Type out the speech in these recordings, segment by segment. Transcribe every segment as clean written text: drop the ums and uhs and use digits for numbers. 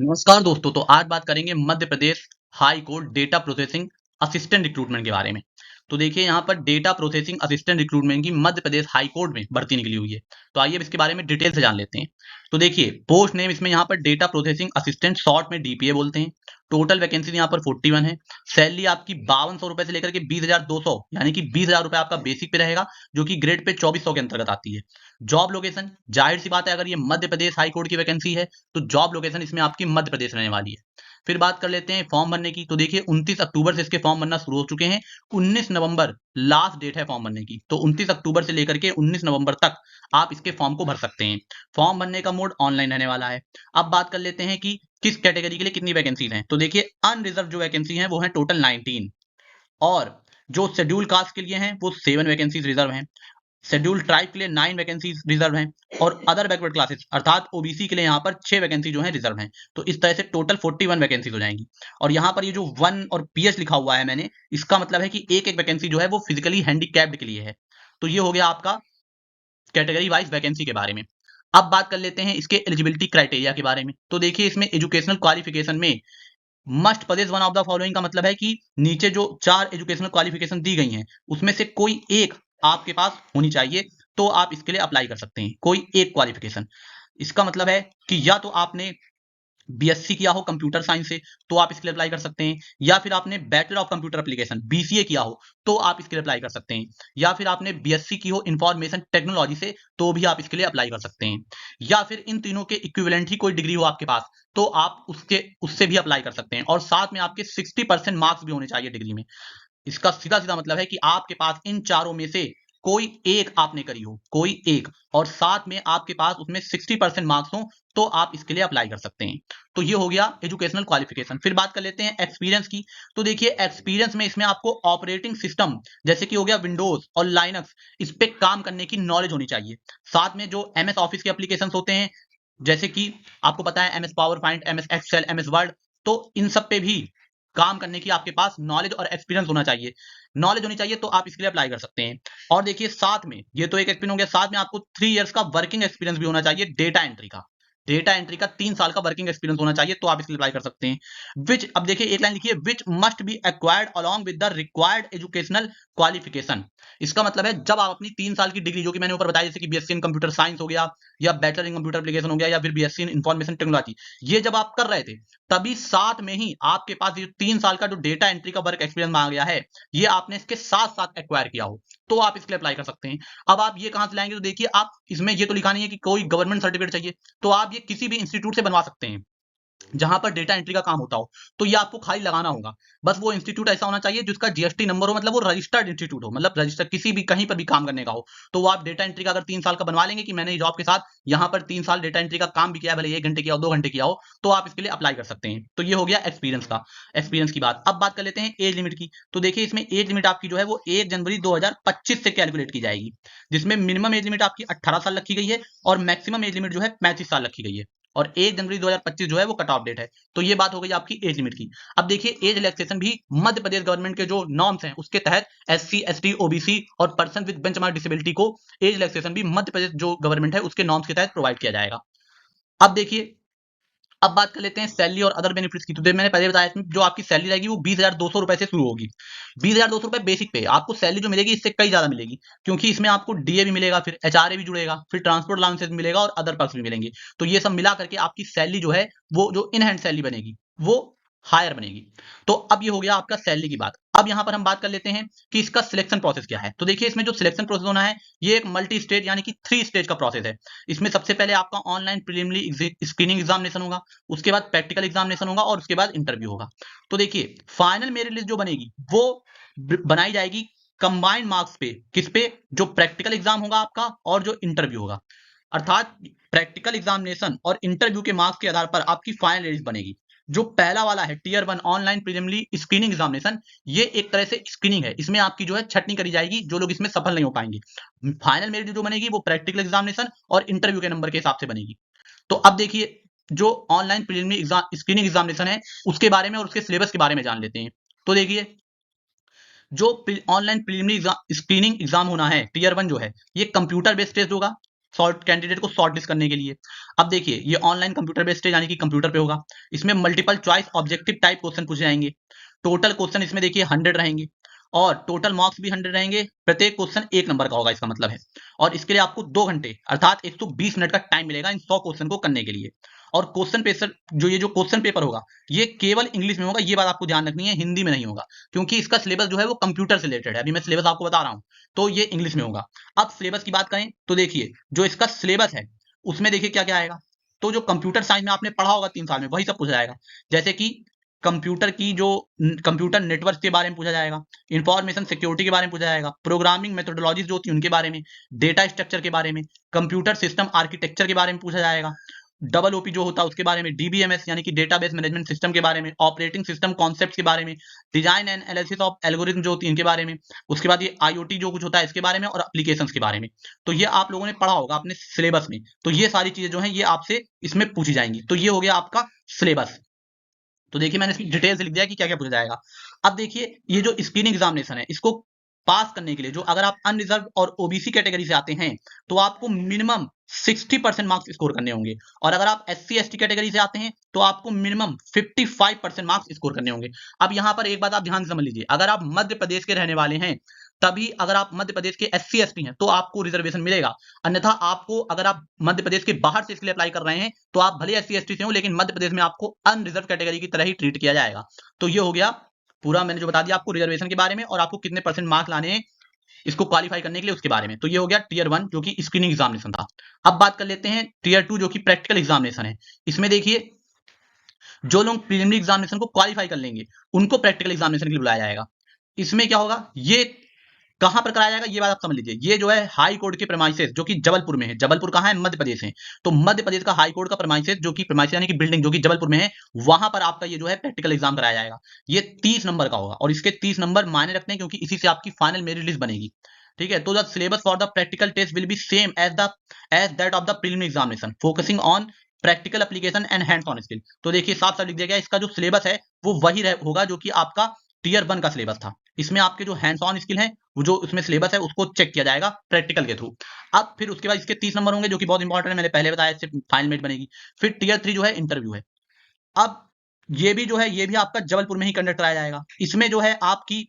नमस्कार दोस्तों। तो आज बात करेंगे Madhya Pradesh high court data processing assistant recruitment के बारे में। तो देखिए यहाँ पर डेटा प्रोसेसिंग असिस्टेंट रिक्रूटमेंट की मध्य प्रदेश हाई कोर्ट में भर्ती निकली हुई है। तो आइए अब इसके बारे में डिटेल से जान लेते हैं। तो देखिए पोस्ट नेम इसमें यहाँ पर डेटा प्रोसेसिंग असिस्टेंट शॉर्ट में डीपीए बोलते हैं। टोटल वैकेंसी यहाँ पर 41 है। सैलरी आपकी 5200 रुपए से लेकर के 20,200 यानी कि 20,000 रुपए आपका बेसिक पे रहेगा, जो कि ग्रेड पे 2400 के अंतर्गत आती है। जॉब लोकेशन जाहिर सी बात है, अगर ये मध्य प्रदेश हाई कोर्ट की वैकेंसी है तो जॉब लोकेशन इसमें आपकी मध्य प्रदेश रहने वाली है। फिर बात कर लेते हैं फॉर्म भरने की। तो देखिए 29 अक्टूबर से इसके फॉर्म भरना शुरू हो चुके हैं। 19 नवंबर लास्ट डेट है फॉर्म भरने की। तो 29 अक्टूबर से लेकर के 19 नवंबर तक आप इसके फॉर्म को भर सकते हैं। फॉर्म भरने का मोड ऑनलाइन रहने वाला है। अब बात कर लेते हैं कि किस कैटेगरी के लिए कितनी वैकेंसीज हैं। तो देखिए अनरिजर्व जो वैकेंसी है वो है टोटल 19, और जो शेड्यूल कास्ट के लिए हैं वो 7 वैकेंसीज रिजर्व हैं। शेड्यूल ट्राइब के लिए 9 वैकेंसीज रिजर्व हैं, और अदर बैकवर्ड क्लासेस अर्थात ओबीसी के लिए यहाँ पर 6 वैकेंसी जो है रिजर्व हैं। तो इस तरह से टोटल 41 वैकेंसीज हो जाएंगी। और यहाँ पर ये जो 1 और पीएच लिखा हुआ है मैंने, इसका मतलब है कि एक एक वैकेंसी जो है वो फिजिकली हैंडीकैप्ड के लिए है। तो ये हो गया आपका कैटेगरी वाइज वैकेंसी के बारे में। अब बात कर लेते हैं इसके एलिजिबिलिटी क्राइटेरिया के बारे में। तो देखिए इसमें एजुकेशनल क्वालिफिकेशन में must possess one of the following का मतलब है कि नीचे जो 4 एजुकेशनल क्वालिफिकेशन दी गई हैं उसमें से कोई एक आपके पास होनी चाहिए, तो आप इसके लिए अप्लाई कर सकते हैं। कोई एक क्वालिफिकेशन, इसका मतलब है कि या तो आपने बीएससी किया हो कंप्यूटर साइंस से तो आप इसके लिए अप्लाई कर सकते हैं, या फिर आपने bachelor of computer application BCA किया हो तो आप इसके लिए अप्लाई कर सकते हैं, या फिर आपने बीएससी की हो इंफॉर्मेशन टेक्नोलॉजी से तो भी आप इसके लिए अप्लाई कर सकते हैं, या फिर इन तीनों के इक्विवेलेंट ही कोई डिग्री हो आपके पास तो आप उससे भी अप्लाई कर सकते हैं। और साथ में आपके 60% मार्क्स भी होने चाहिए डिग्री में। इसका सीधा सीधा मतलब है कि आपके पास इन चारों में से कोई एक आपने करी हो, कोई एक, और साथ में आपके पास उसमें 60% मार्क्स हो तो आप इसके लिए अप्लाई कर सकते हैं। तो ये हो गया एजुकेशनल क्वालिफिकेशन। फिर बात कर लेते हैं एक्सपीरियंस की। तो देखिए एक्सपीरियंस में इसमें आपको ऑपरेटिंग सिस्टम जैसे कि हो गया विंडोज और लाइनक्स, इस पे काम करने की नॉलेज होनी चाहिए। साथ में जो एमएस ऑफिस के एप्लीकेशन होते हैं, जैसे कि आपको पता है MS PowerPoint, MS Excel, MS Word, तो इन सब पे भी काम करने की आपके पास नॉलेज और एक्सपीरियंस होना चाहिए। नॉलेज होनी चाहिए तो आप इसके लिए अप्लाई कर सकते हैं। और देखिए साथ में ये तो एक एक्सपीरियंस हो गया, साथ में आपको 3 इयर्स का वर्किंग एक्सपीरियंस भी होना चाहिए डेटा एंट्री का। डेटा एंट्री का 3 साल का वर्किंग एक्सपीरियंस होना चाहिए तो आप इसके लिए अप्लाई कर सकते हैं। विच, अब देखिए एक लाइन लिखिए, which must be acquired along with the required educational qualification. इसका मतलब है जब आप अपनी 3 साल की डिग्री जो कि मैंने ऊपर बताया, जैसे कि बीएससी इन कंप्यूटर साइंस हो गया, या बैचलर इन कंप्यूटर एप्लीकेशन हो गया, या फिर बीएससी इन इंफॉर्मेशन टेक्नोलॉजी, ये जब आप कर रहे थे तभी साथ में ही आपके पास ये 3 साल का जो डेटा एंट्री का वर्क एक्सपीरियंस मांगा गया है, ये आपने इसके साथ-साथ एक्वायर किया हो, तो आप इसके लिए अप्लाई कर सकते हैं। अब आप ये कहाँ से लाएँगे? तो देखिए आप इसमें ये तो लिखा नहीं है कि कोई गवर्नमेंट सर्टिफिकेट चाहिए, तो आप ये किसी भी इंस्टीट्यूट से बनवा सकते हैं जहां पर डेटा एंट्री का काम होता हो। तो ये आपको खाली लगाना होगा। बस वो इंस्टीट्यूट ऐसा होना चाहिए जिसका जीएसटी नंबर हो, मतलब वो रजिस्टर्ड इंस्टीट्यूट हो, मतलब रजिस्टर किसी भी कहीं पर भी काम करने का हो। तो वो आप डेटा एंट्री का अगर 3 साल का बनवा लेंगे कि मैंने जॉब के साथ यहाँ पर 3 साल डेटा एंट्री का काम भी किया, भले 1 घंटे किया हो, 2 घंटे किया हो, तो आप इसके लिए अप्लाई कर सकते हैं। तो ये हो गया एक्सपीरियंस का, एक्सपीरियंस की बात। अब बात कर लेते हैं एज लिमिट की। तो देखिए इसमें एज लिमिट आपकी जो है वो 1 जनवरी 2025 से कैलकुलेट की जाएगी, जिसमें मिनिमम एज लिमिट आपकी 18 साल रखी गई है और मैक्सिमम एज लिमिट जो है 35 साल रखी गई है। और 1 जनवरी 2025 जो है वो कट ऑफ डेट है। तो ये बात हो गई आपकी एज लिमिट की। अब देखिए एज रिलैक्सेशन भी मध्य प्रदेश गवर्नमेंट के जो नॉर्म्स हैं उसके तहत एससी, एसटी, ओबीसी और पर्सन विद बेंचमार्क डिसेबिलिटी को एज रिलैक्सेशन भी मध्य प्रदेश जो गवर्नमेंट है उसके नॉर्म्स के तहत प्रोवाइड किया जाएगा। अब देखिए, अब बात कर लेते हैं सैलरी और अदर बेनिफिट्स की। तो मैंने पहले बताया इसमें जो आपकी सैलरी रहेगी वो 20,200 रुपए से शुरू होगी। 20,200 रुपए बेसिक पे। आपको सैलरी जो मिलेगी इससे कई ज्यादा मिलेगी, क्योंकि इसमें आपको डीए भी मिलेगा, फिर एचआरए भी जुड़ेगा, फिर ट्रांसपोर्ट अलाउंसेस मिलेगा और अदर पर्क्स भी मिलेंगे। तो ये सब मिला करके आपकी सैलरी जो है वो जो इन हैंड सैलरी बनेगी वो हायर बनेगी। तो अब ये हो गया आपका सैलरी की बात। अब यहां पर हम बात कर लेते हैं कि इसका सिलेक्शन प्रोसेस क्या है। तो देखिए इसमें जो सिलेक्शन प्रोसेस होना है ये एक मल्टी स्टेज यानी कि 3 स्टेज का प्रोसेस है। इसमें सबसे पहले आपका ऑनलाइन प्रीलिमिनरी स्क्रीनिंग एग्जामिनेशन होगा, उसके बाद प्रैक्टिकल एग्जामिनेशन होगा और उसके बाद इंटरव्यू होगा। तो देखिए फाइनल मेरिट लिस्ट जो बनेगी वो बनाई जाएगी कंबाइंड मार्क्स पे। किस पे? जो प्रैक्टिकल एग्जाम होगा आपका और जो इंटरव्यू होगा, अर्थात प्रैक्टिकल एग्जामिनेशन और इंटरव्यू के मार्क्स के आधार पर आपकी फाइनल लिस्ट बनेगी। जो पहला वाला है tier 1 online preliminary screening examination, ये एक तरह से स्क्रीनिंग है। इसमें आपकी जो है छटनी करी जाएगी जो लोग इसमें सफल नहीं हो पाएंगे। फाइनल मेरिट जो बनेगी वो प्रैक्टिकल एग्जामिनेशन और इंटरव्यू के नंबर के हिसाब से बनेगी। तो अब देखिए जो ऑनलाइन प्रीलिमिनरी स्क्रीनिंग एग्जामिनेशन है उसके बारे में और उसके सिलेबस के बारे में जान लेते हैं। तो देखिए जो ऑनलाइन प्रीलिमिनरी स्क्रीनिंग एग्जाम होना है टियर 1 जो है, ये कंप्यूटर बेस्ड टेस्ट होगा। कैंडिडेट को शॉर्ट लिस्ट करने के लिए। अब देखिए ये ऑनलाइन कंप्यूटर बेस्ड है, यानी कि कंप्यूटर पे होगा। इसमें multiple choice objective type question पूछे जाएंगे। टोटल क्वेश्चन इसमें देखिए 100 रहेंगे और टोटल मार्क्स भी 100 रहेंगे। प्रत्येक क्वेश्चन 1 नंबर का होगा, इसका मतलब है। और इसके लिए आपको 2 घंटे अर्थात 120 मिनट का टाइम मिलेगा इन 100 क्वेश्चन को करने के लिए। और क्वेश्चन पेपर जो क्वेश्चन पेपर होगा ये केवल इंग्लिश में होगा, ये बात आपको ध्यान रखनी है, हिंदी में नहीं होगा, क्योंकि इसका सिलेबस जो है वो कंप्यूटर से रिलेटेड है। अभी मैं सिलेबस आपको बता रहा हूं, तो ये इंग्लिश में होगा। अब सिलेबस की बात करें तो देखिए जो इसका सिलेबस है उसमें देखिए क्या क्या आएगा। तो जो कंप्यूटर साइंस में आपने पढ़ा होगा 3 साल में, वही सब पूछा जाएगा। जैसे कि कंप्यूटर की जो कंप्यूटर नेटवर्क के बारे में पूछा जाएगा, इंफॉर्मेशन सिक्योरिटी के बारे में पूछा जाएगा, प्रोग्रामिंग मेथोडोलॉजीज जो होती है उनके बारे में, डेटा स्ट्रक्चर के बारे में, कंप्यूटर सिस्टम आर्किटेक्चर के बारे में पूछा जाएगा, डबल ओपी जो होता है उसके बारे में, डीबीएमएस यानी कि डेटाबेस मैनेजमेंट सिस्टम के बारे में, ऑपरेटिंग सिस्टम कॉन्सेप्ट के बारे में, design and analysis of algorithm जो होती है इनके बारे में, उसके बाद ये आईओटी जो कुछ होता है इसके बारे में, और एप्लीकेशंस के बारे में। तो ये आप लोगों ने पढ़ा होगा अपने सिलेबस में। तो ये सारी चीजें जो है ये आपसे इसमें पूछी जाएंगी। तो ये हो गया आपका सिलेबस। तो देखिए मैंने इसकी डिटेल से लिख दिया कि क्या क्या पूछा जाएगा। अब देखिए ये जो स्क्रीनिंग एग्जामिनेशन है इसको पास करने के लिए, जो अगर आप अनरिजर्व और ओबीसी कैटेगरी से आते हैं तो आपको मिनिमम 60% मार्क्स स्कोर करने होंगे, और अगर आप एससी एसटी कैटेगरी से आते हैं तो आपको मिनिमम 55% मार्क्स स्कोर करने होंगे। अब यहां पर एक बात आप ध्यान से समझ लीजिए, अगर आप मध्य प्रदेश के रहने वाले हैं तभी, अगर आप मध्य प्रदेश के एससी एसटी हैं तो आपको रिजर्वेशन मिलेगा। अन्यथा आपको, अगर आप मध्य प्रदेश के बाहर से इसके लिए अप्लाई कर रहे हैं तो आप भले एससी एसटी से हो लेकिन मध्य प्रदेश में आपको अनरिजर्व कैटेगरी की तरह ही ट्रीट किया जाएगा। तो ये हो गया पूरा, मैंने जो बता दिया आपको रिजर्वेशन के बारे में, और आपको कितने परसेंट मार्क्स लाने हैं इसको क्वालिफाई करने के लिए उसके बारे में। तो ये हो गया टीयर 1 जो कि स्क्रीनिंग एग्जामिनेशन था। अब बात कर लेते हैं टीयर 2 जो कि प्रैक्टिकल एग्जामिनेशन है। इसमें देखिए जो लोग प्रीलिमिनरी एग्जामिनेशन को क्वालिफाई कर लेंगे उनको प्रैक्टिकल एग्जामिनेशन के लिए बुलाया जाएगा। इसमें क्या होगा, ये कहां पर कराया जाएगा ये बात आप समझ लीजिए। ये जो है हाई कोर्ट के प्रेमाइसेस जो कि जबलपुर में है। जबलपुर कहां है, मध्य प्रदेश है। तो मध्य प्रदेश का हाई कोर्ट का प्रेमाइसेस, जो कि प्रेमाइसेस यानी कि बिल्डिंग जो कि जबलपुर में है, वहां पर आपका ये जो है प्रैक्टिकल एग्जाम कराया जाएगा। ये 30 नंबर का होगा और इसके 30 नंबर मायने रखते हैं क्योंकि इसी से आपकी फाइनल मेरिट लिस्ट बनेगी। ठीक है, तो the syllabus for the practical test will be same as that of the preliminary examination focusing on practical application and hands on skill. तो देखिए साफ साफ लिख दिया गया, इसका जो सिलेबस है वो वही होगा जो कि आपका टीयर 1 का सिलेबस था। इसमें आपके जो हैंड्स ऑन स्किल है वो जो उसमें सिलेबस है उसको चेक किया जाएगा प्रैक्टिकल के थ्रू। अब फिर उसके बाद इसके 30 नंबर होंगे जो कि बहुत इंपॉर्टेंट है, मैंने पहले बताया, इससे फाइनल मेरिट बनेगी। फिर टीयर 3 जो है इंटरव्यू है। अब ये भी जो है ये भी आपका जबलपुर में ही कंडक्ट कराया जाएगा। इसमें जो है आपकी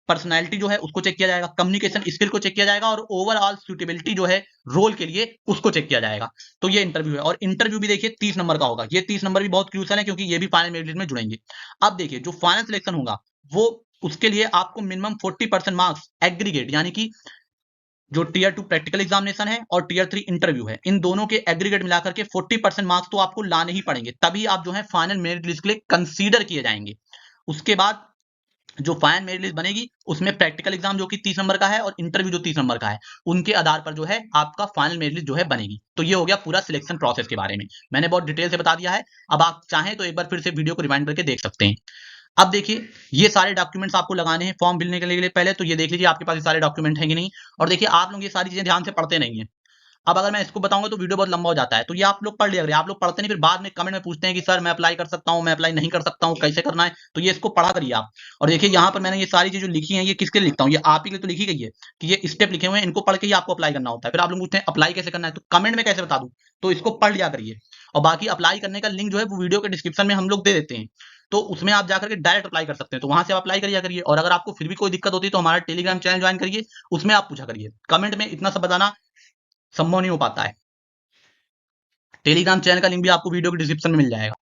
पर्सनैलिटी जो है उसको चेक किया जाएगा, कम्युनिकेशन स्किल को चेक किया जाएगा, और ओवरऑल सुटेबिलिटी जो है रोल के लिए उसको चेक किया जाएगा। तो ये इंटरव्यू है, और इंटरव्यू भी देखिए 30 नंबर का होगा। ये 30 नंबर भी बहुत क्रूशियल है क्योंकि ये भी फाइनल मेरिट में जुड़ेंगे। अब देखिए जो फाइनल सिलेक्शन होगा वो, उसके लिए आपको मिनिमम 40% मार्क्स एग्रीगेट, यानी कि जो टीयर 2 प्रैक्टिकल एग्जामिनेशन है और टीयर 3 इंटरव्यू है, इन दोनों के एग्रीगेट मिलाकर के 40% मार्क्स तो आपको लाने ही पड़ेंगे, तभी आप जो है फाइनल मेरिट लिस्ट के लिए कंसीडर किए जाएंगे। उसके बाद जो फाइनल मेरिट लिस्ट बनेगी उसमें प्रैक्टिकल एग्जाम जो कि 30 नंबर का है और इंटरव्यू जो 30 नंबर का है, उनके आधार पर जो है आपका फाइनल मेरिट लिस्ट जो है बनेगी। तो ये हो गया पूरा सिलेक्शन प्रोसेस के बारे में, मैंने बहुत डिटेल से बता दिया है। अब आप चाहें तो एक बार फिर से वीडियो को रिवाइंड करके देख सकते हैं। अब देखिए ये सारे डॉक्यूमेंट्स आपको लगाने हैं फॉर्म भरने के लिए। पहले तो ये देख लीजिए आपके पास ये सारे डॉक्यूमेंट हैं कि नहीं। और देखिए आप लोग ये सारी चीजें ध्यान से पढ़ते नहीं है। अब अगर मैं इसको बताऊंगा तो वीडियो बहुत लंबा हो जाता है, तो ये आप लोग पढ़ लिया करिए। आप लोग पढ़ते नहीं, फिर बाद में कमेंट में पूछते हैं कि सर मैं अप्लाई कर सकता हूं, मैं अप्लाई नहीं कर सकता हूं, कैसे करना है। तो ये इसको पढ़ा करिए आप। और देखिए यहाँ पर मैंने ये सारी चीजें लिखी हैं, ये किसके लिए लिखता हूँ, ये आप ही के लिए तो लिखी गई है कि ये स्टेप लिखे हुए हैं, इनको पढ़ के ही आपको अप्लाई करना होता है। फिर आप लोग पूछते हैं अप्लाई कैसे करना है, तो कमेंट में कैसे बता दूं, तो इसको पढ़ लिया करिए। और बाकी अप्लाई करने का लिंक जो है वो वीडियो के डिस्क्रिप्शन में हम लोग दे देते हैं, तो उसमें आप जाकर के डायरेक्ट अप्लाई कर सकते हैं, तो वहां से आप अप्लाई करिए करिए। और अगर आपको फिर भी कोई दिक्कत होती है तो हमारा टेलीग्राम चैनल ज्वाइन करिए, उसमें आप पूछा करिए। कमेंट में इतना सब बताना संभव नहीं हो पाता है। टेलीग्राम चैनल का लिंक भी आपको वीडियो के डिस्क्रिप्शन में मिल जाएगा।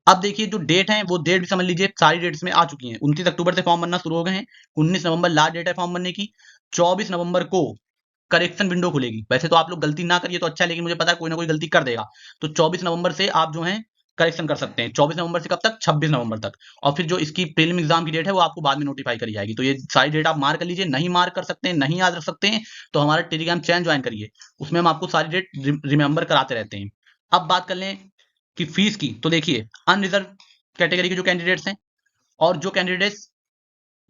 अब देखिए जो डेट है वो डेट भी समझ लीजिए, सारी डेट्स में आ चुकी हैं। 29 अक्टूबर से फॉर्म भरना शुरू हो गए हैं। 19 नवंबर लास्ट डेट है फॉर्म भरने की। 24 नवंबर को करेक्शन विंडो खुलेगी। वैसे तो आप लोग गलती ना करिए तो अच्छा है, लेकिन मुझे पता है कोई ना कोई गलती कर देगा। तो 24 नवंबर से आप जो है करेक्शन कर सकते हैं। 24 नवंबर से कब तक, 26 नवंबर तक। और फिर जो इसकी प्रीलिम एग्जाम की डेट है वो आपको बाद में नोटिफाई करी जाएगी। तो ये सारी डेट आप मार्क कर लीजिए। नहीं मार्क कर सकते हैं, नहीं याद रख सकते हैं, तो हमारा टेलीग्राम चैनल ज्वाइन करिए, उसमें हम आपको सारी डेट रिमेंबर कराते रहते हैं। अब बात कर लें कि फीस की, तो देखिए अनरिजर्व कैटेगरी के जो कैंडिडेट्स हैं और जो कैंडिडेट्स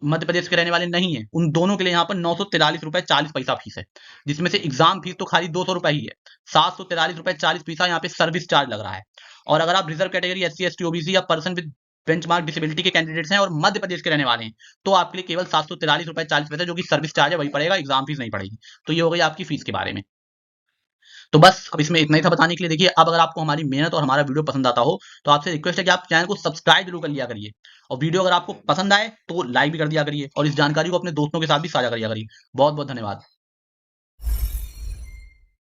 मध्य प्रदेश के रहने वाले नहीं है, उन दोनों के लिए यहाँ पर 943 रुपए 40 पैसा फीस है, जिसमें से एग्जाम फीस तो खाली 200 रुपए ही है। 743 रुपए 40 पैसा यहाँ पे सर्विस चार्ज लग रहा है। और अगर आप reserve category SC ST OBC या पर्सन विद बेंचमार्क डिसेबिलिटी के कैंडिडेट्स हैं और मध्य प्रदेश के रहने वाले हैं, तो आपके लिए केवल 743 रुपए 40 पैसा जो कि सर्विस चार्ज है वही पड़ेगा, एग्जाम फीस नहीं पड़ेगी। तो ये हो गई आपकी फीस के बारे में। तो बस अब इसमें इतना ही था बताने के लिए। देखिए अब अगर आपको हमारी मेहनत और हमारा वीडियो पसंद आता हो तो आपसे रिक्वेस्ट है कि आप चैनल को सब्सक्राइब जरूर कर लिया करिए, और वीडियो अगर आपको पसंद आए तो लाइक भी कर दिया करिए, और इस जानकारी को अपने दोस्तों के साथ भी साझा कर दिया करिए। बहुत बहुत धन्यवाद।